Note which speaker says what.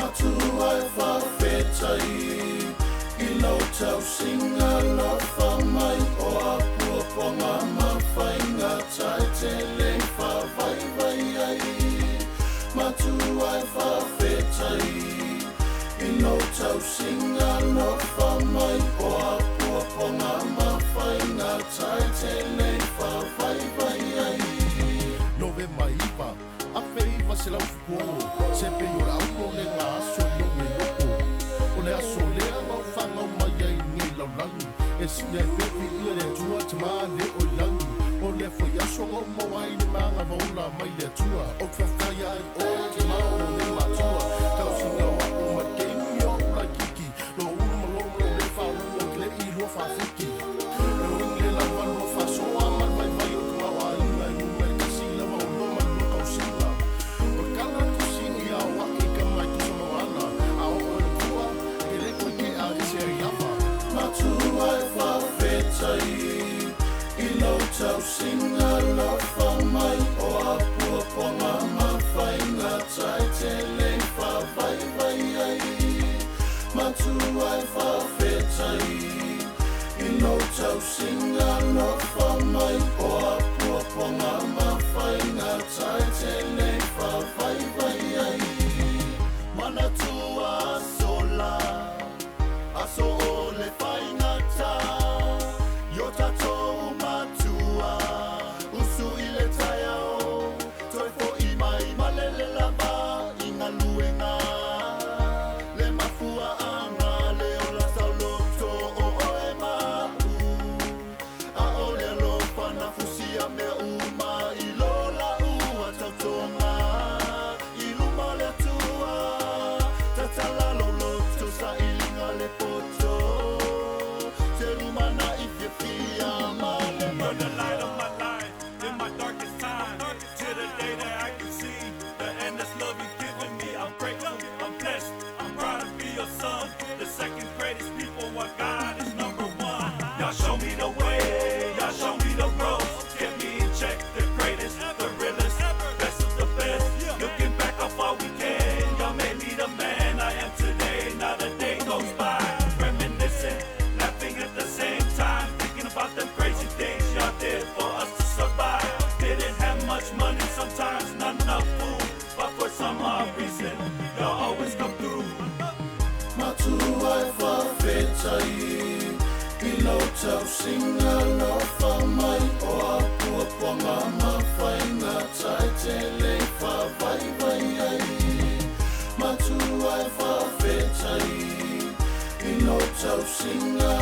Speaker 1: Matua e whawhetai I lau tau singa no whamai o apua ponga mawhainga tai te lei whawaiwai ai Matua e whawhetai I lau tau singa no whamai o apua ponga mawhainga tai te lei whawaiwai ai
Speaker 2: No ve maipa, a feiva se lau fuko Se pe o lau no le ngā so no me loko O le aso lea mau whangau mai ai ni lau langi E singa e pepe ia le tua te maa le o langi O le fo yaso ngau mau ai ni maa ngā maula mai le tua O kwhawhai ai o te maa o le matua Tau singa o ako ma keimi o la kiki No ulu malongo le whāunga ki le I lua whawhiki No le lau anu whasoa man mai mai o te mau ai ngai mungai kasi la mau loma luka o singa O kala kusingi a waki ka mai tu sama wana A o le kua e le koe ke a se riawa
Speaker 1: Matua e whawhetai I lau tau singa no whamai o apua ponga mawhainga tai te lei whawaiwai ai Matua e whawhetai I lau tau singa no whamai o apua ponga mawhainga tai te lei whawaiwai ai Mana tua sola Aso o le whaingata Yo tatou matua Usu I le taiao Toi fo I mai malele lava I ngā luenga Le mafua anga Le ola sauloto o oe mau A o le alofa na fusia mea uma I lola ua tautonga I luma le tua Tatala loloto sa I linga le poto Te lumana I fia male
Speaker 3: You're the light of my life in my darkest time. To the day that I can see the endless love you've given me. I'm grateful, I'm blessed, I'm proud to be your son. The second greatest people, what God is number one. Y'all show me the way, y'all show me the ropes. Get me in check, the greatest, the realest, best of the best. Looking back how far we came, y'all made me the man I am today. Not a day goes by, reminiscing, laughing at the same time, thinking about them crazy things y'all did for us to survive. Didn't have much money sometimes, not enough food, but for some odd reason, y'all always come through.
Speaker 1: Matua e whawhetai I lau tau singa no whamai o apua ponga mawhainga tai te lei whawaiwai ai Matua e whawhetai I lau tau singa